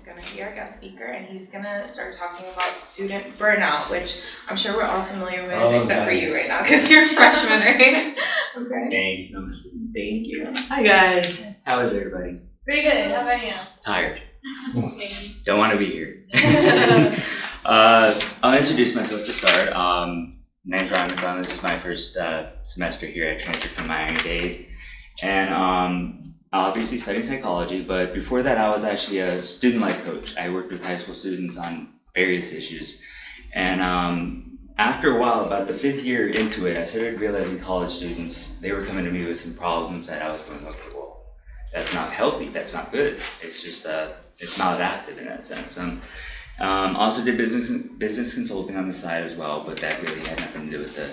going to be our guest speaker, and he's going to start talking about student burnout, which I'm sure we're all familiar with, except for you right now, because you're a freshman, right? Okay. Thank you so much. Thank you. Hi guys. How is everybody? Pretty good. How about you? Tired. Don't want to be here. I'll introduce myself to start. Name's Ryan McClellan. This is my first semester here. I transferred from Miami-Dade, and obviously studying psychology. But before that, I was actually a student life coach. I worked with high school students on various issues, and after a while, about the 5th year into it, I started realizing college students, they were coming to me with some problems that I was going, okay, well, that's not healthy. That's not good. It's just it's maladaptive in that sense. Also did business consulting on the side as well, but that really had nothing to do with the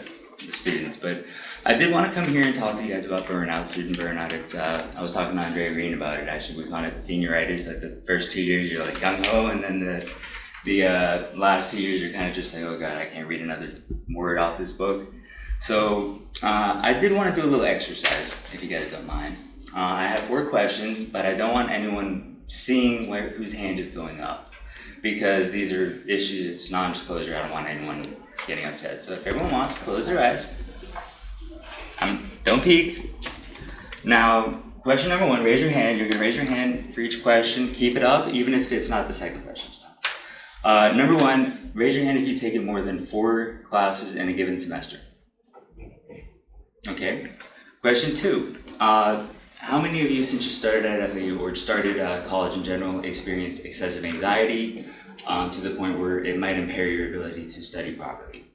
students. But I did want to come here and talk to you guys about burnout, student burnout. It's I was talking to Andrea Green about it. Actually, we call it senioritis. Like the first 2 years, you're like gung ho, and then the last 2 years, you're kind of just like, oh god, I can't read another word off this book. So I did want to do a little exercise, if you guys don't mind. I have 4 questions, but I don't want anyone seeing whose hand is going up, because these are issues, it's non-disclosure. I don't want anyone getting upset. So if everyone wants, close their eyes. Don't peek. Now, question number 1, raise your hand. You're gonna raise your hand for each question. Keep it up, even if it's not the second question. Number 1, raise your hand if you've taken more than 4 classes in a given semester. Okay. Question 2, how many of you, since you started at FIU or started college in general, experienced excessive anxiety to the point where it might impair your ability to study properly?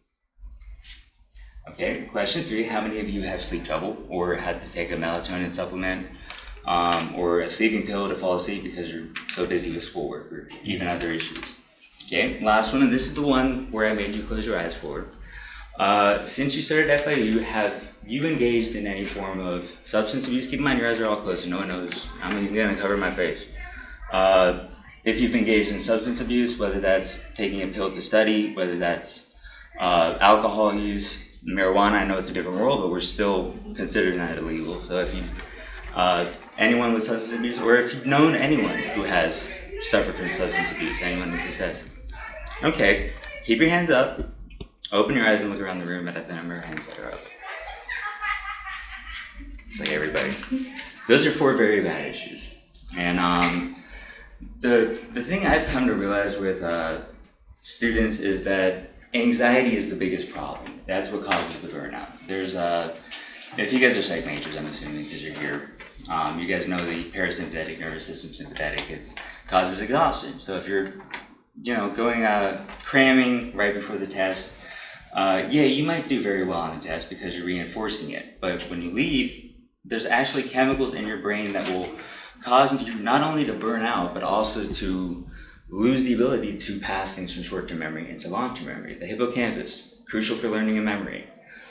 Okay, question 3, how many of you have sleep trouble or had to take a melatonin supplement or a sleeping pill to fall asleep because you're so busy with schoolwork or even other issues? Okay, last one, and this is the one where I made you close your eyes for. Since you started at FIU, have you engaged in any form of substance abuse? Keep in mind your eyes are all closed so no one knows. I'm even gonna cover my face. If you've engaged in substance abuse, whether that's taking a pill to study, whether that's alcohol use, marijuana, I know it's a different world, but we're still considering that illegal. So if you've, anyone with substance abuse, or if you've known anyone who has suffered from substance abuse, anyone with success. Okay, keep your hands up. Open your eyes and look around the room at the number of hands that are up. It's like everybody. Those are 4 very bad issues. And the thing I've come to realize with students is that anxiety is the biggest problem. That's what causes the burnout. There's if you guys are psych majors, I'm assuming because you're here, you guys know the parasympathetic nervous system, sympathetic, it causes exhaustion. So if you're going cramming right before the test, you might do very well on the test because you're reinforcing it. But when you leave, there's actually chemicals in your brain that will cause you not only to burn out, but also to lose the ability to pass things from short-term memory into long-term memory. The hippocampus, crucial for learning and memory.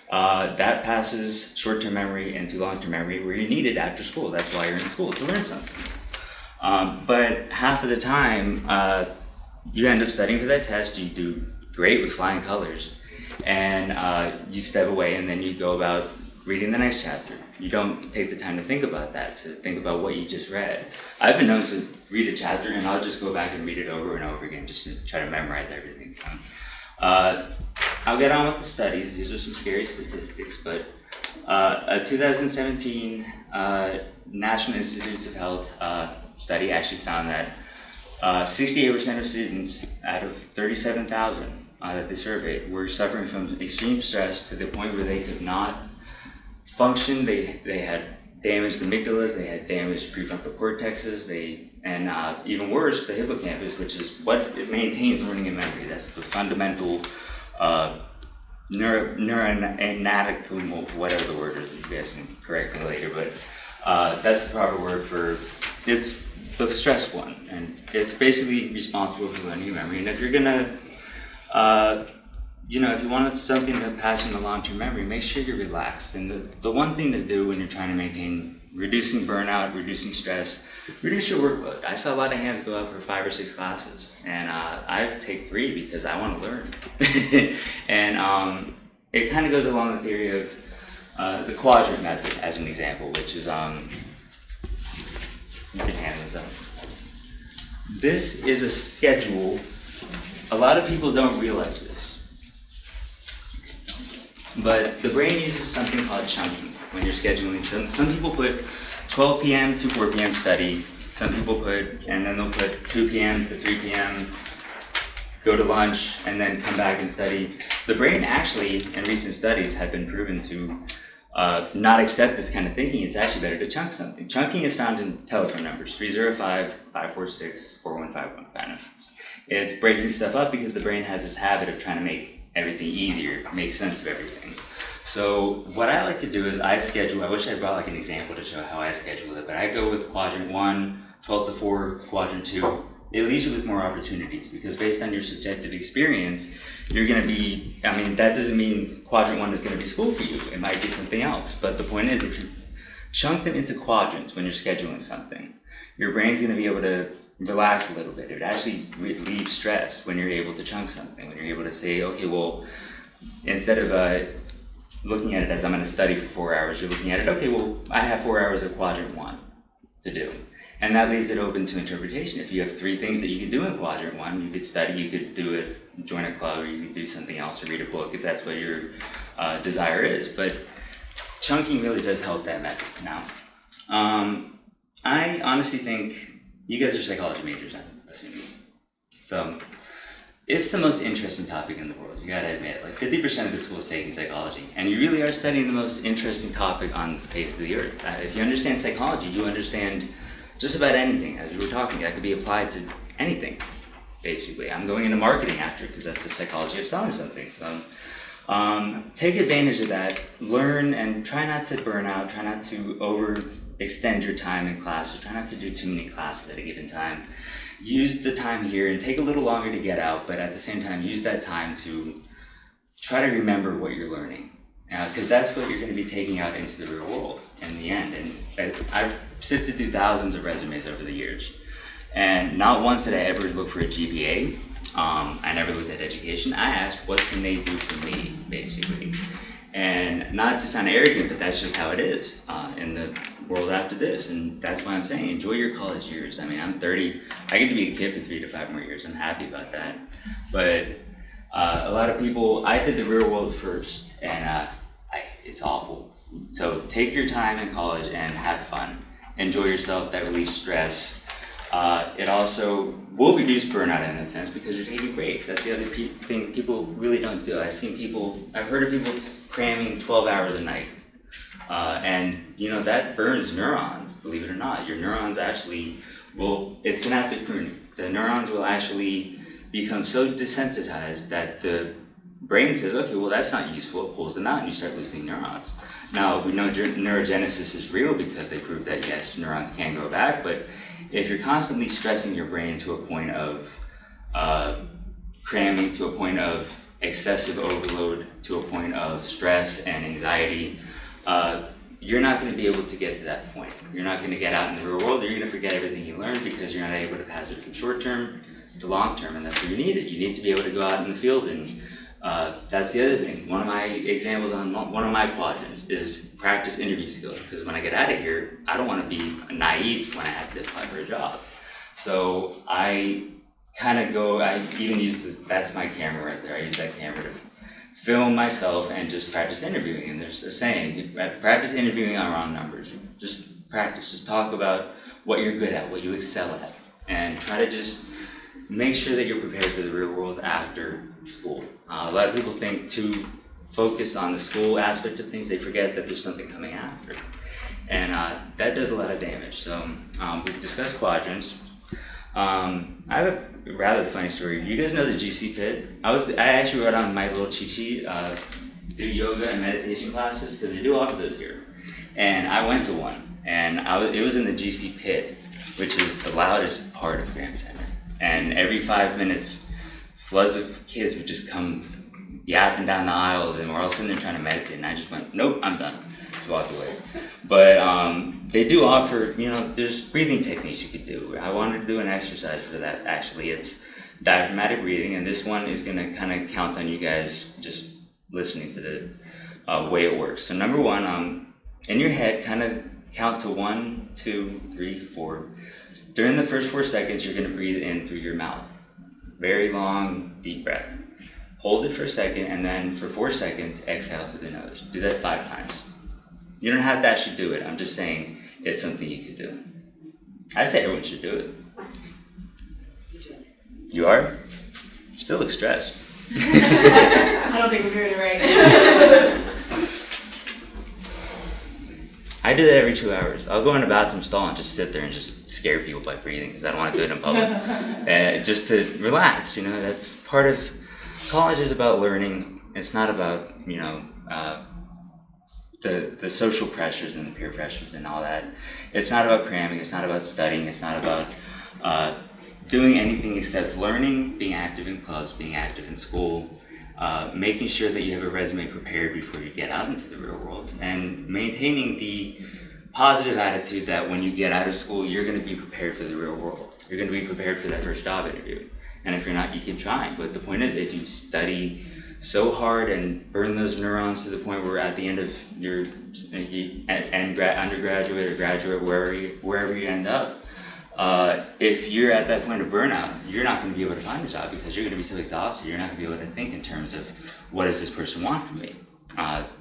That passes short-term memory into long-term memory where you need it after school. That's why you're in school, to learn something. But half of the time, you end up studying for that test, you do great with flying colors, and you step away and then you go about reading the next chapter. You don't take the time to think about that, to think about what you just read. I've been known to read a chapter and I'll just go back and read it over and over again just to try to memorize everything. So, I'll get on with the studies. These are some scary statistics, but a 2017 National Institutes of Health study actually found that 68% of students out of 37,000 that they surveyed were suffering from extreme stress to the point where they could not function. They had damaged amygdalas, they had damaged prefrontal cortexes, and even worse, the hippocampus, which is what it maintains learning and memory. That's the fundamental neuroanatomical, whatever the word is, you guys can correct me later, but that's the proper word for, it's the stress one, and it's basically responsible for learning and memory. And if you're gonna, if you want something to pass in the long-term memory, make sure you're relaxed. And the one thing to do when you're trying to maintain reducing burnout, reducing stress, reduce your workload. I saw a lot of hands go up for 5 or 6 classes, and I take 3 because I want to learn. And it kind of goes along the theory of the quadrant method as an example, which is, you can hand this up. This is a schedule. A lot of people don't realize this, but the brain uses something called chunking when you're scheduling. Some people put 12 p.m. to 4 p.m. study. Some people and then they'll put 2 p.m. to 3 p.m., go to lunch, and then come back and study. The brain actually, in recent studies, have been proven to not accept this kind of thinking. It's actually better to chunk something. Chunking is found in telephone numbers, 305-546-4151. It's breaking stuff up because the brain has this habit of trying to make everything easier, make sense of everything. So what I like to do is I schedule, I wish I brought like an example to show how I schedule it, but I go with quadrant 1, 12 to 4, quadrant 2. It leaves you with more opportunities because based on your subjective experience, you're going to be, I mean, that doesn't mean quadrant 1 is going to be school for you. It might be something else. But the point is, if you chunk them into quadrants when you're scheduling something, your brain's going to be able to relax a little bit. It actually relieves stress when you're able to chunk something, when you're able to say, okay, well, instead of looking at it as I'm going to study for 4 hours, you're looking at it, okay, well, I have 4 hours of quadrant 1 to do. And that leaves it open to interpretation. If you have 3 things that you could do in quadrant 1, you could study, you could do it, join a club, or you could do something else or read a book if that's what your desire is. But chunking really does help that method. Now, I honestly think you guys are psychology majors, I'm assuming. So it's the most interesting topic in the world, you gotta admit. Like 50% of the school is taking psychology, and you really are studying the most interesting topic on the face of the earth. If you understand psychology, you understand just about anything. As we were talking, that could be applied to anything, basically. I'm going into marketing after because that's the psychology of selling something. So take advantage of that, learn, and try not to burn out, try not to overextend your time in classes, try not to do too many classes at a given time. Use the time here and take a little longer to get out, but at the same time, use that time to try to remember what you're learning. Because that's what you're going to be taking out into the real world in the end. And I've sifted through thousands of resumes over the years, and not once did I ever look for a GPA. I never looked at education. I asked, what can they do for me, basically? And not to sound arrogant, but that's just how it is in the world after this. And that's why I'm saying, enjoy your college years. I mean, I'm 30. I get to be a kid for 3 to 5 more years. I'm happy about that. But a lot of people, I did the real world first, and it's awful. So take your time in college and have fun. Enjoy yourself, that relieves stress. It also will reduce burnout in that sense because you're taking breaks. That's the other thing people really don't do. I've heard of people cramming 12 hours a night. And that burns neurons, believe it or not. Your neurons actually it's synaptic pruning. The neurons will actually become so desensitized that the brain says, okay, well, that's not useful. It pulls them out and you start losing neurons. Now, we know neurogenesis is real because they prove that, yes, neurons can grow back, but if you're constantly stressing your brain to a point of cramming, to a point of excessive overload, to a point of stress and anxiety, you're not going to be able to get to that point. You're not going to get out in the real world. You're going to forget everything you learned because you're not able to pass it from short term to long term, and that's where you need it. You need to be able to go out in the field, and that's the other thing. One of my examples on one of my quadrants is practice interview skills, because when I get out of here, I don't want to be naive when I have to apply for a job. So I even use this, that's my camera right there. I use that camera to film myself and just practice interviewing. And there's a saying, practice interviewing on wrong numbers. Just practice, just talk about what you're good at, what you excel at, and try to just make sure that you're prepared for the real world after school. A lot of people think too focused on the school aspect of things, they forget that there's something coming after. And that does a lot of damage. So we've discussed quadrants. I have a rather funny story. You guys know the GC pit? I actually wrote on my little cheat sheet, do yoga and meditation classes, because they do offer those here. And I went to one, and it was in the GC pit, which is the loudest part of Graham Center. And every 5 minutes, floods of kids would just come yapping down the aisles, and we're all sitting there trying to meditate, and I just went, nope, I'm done. Just walked away. But they do offer, there's breathing techniques you could do. I wanted to do an exercise for that, actually. It's diaphragmatic breathing, and this one is going to kind of count on you guys just listening to the way it works. So number one, in your head, kind of count to 1, 2, 3, 4. During the first 4 seconds, you're going to breathe in through your mouth. Very long, deep breath. Hold it for a second, and then for 4 seconds, exhale through the nose. Do that 5 times. You don't have to actually do it. I'm just saying it's something you could do. I say everyone should do it. You are? You still look stressed. I don't think we're doing it right. I do that every 2 hours. I'll go in a bathroom stall and just sit there and just scare people by breathing because I don't want to do it in public. Just to relax, that's part of college is about learning. It's not about, the social pressures and the peer pressures and all that. It's not about cramming. It's not about studying. It's not about doing anything except learning, being active in clubs, being active in school, making sure that you have a resume prepared before you get out into the real world, and maintaining the positive attitude that when you get out of school, you're going to be prepared for the real world. You're going to be prepared for that first job interview. And if you're not, you keep trying. But the point is, if you study so hard and burn those neurons to the point where at the end of your undergraduate or graduate, wherever you end up, if you're at that point of burnout, you're not going to be able to find a job because you're going to be so exhausted. You're not going to be able to think in terms of what does this person want from me.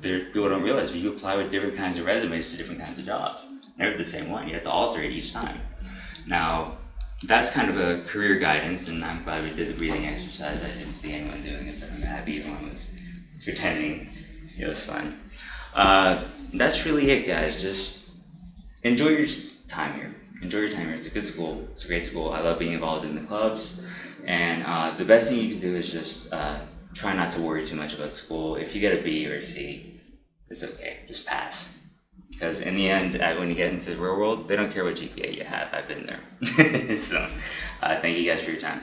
People don't realize when you apply with different kinds of resumes to different kinds of jobs, never the same one. You have to alter it each time. Now, that's kind of a career guidance, and I'm glad we did the breathing exercise. I didn't see anyone doing it, but I'm happy everyone was pretending. It was fun. That's really it, guys. Just enjoy your time here. Enjoy your time here. It's a good school. It's a great school. I love being involved in the clubs. And the best thing you can do is just try not to worry too much about school. If you get a B or a C, it's okay. Just pass. Because in the end, when you get into the real world, they don't care what GPA you have. I've been there. So thank you guys for your time.